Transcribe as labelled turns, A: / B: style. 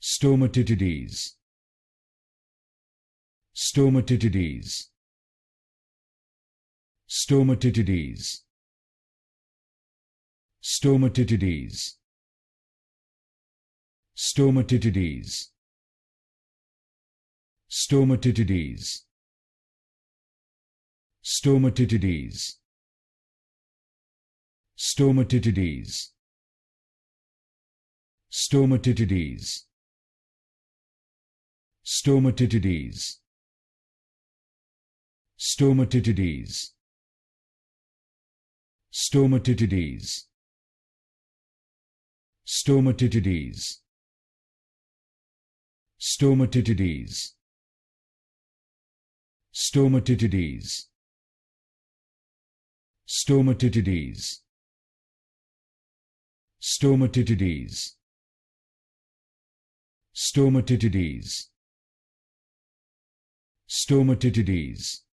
A: Stomatitides. Stomatitides. Stomatitides. Stomatitides. Stomatitides. Stomatitides. Stomatitides. Stomatitides. Stomatitides. Stomatitides. Stomatitides. Stomatitides. Stomatitides. Stomatitides. Stomatitides. Stomatitides. Stomatitides. Stomatitides. Stomatitides.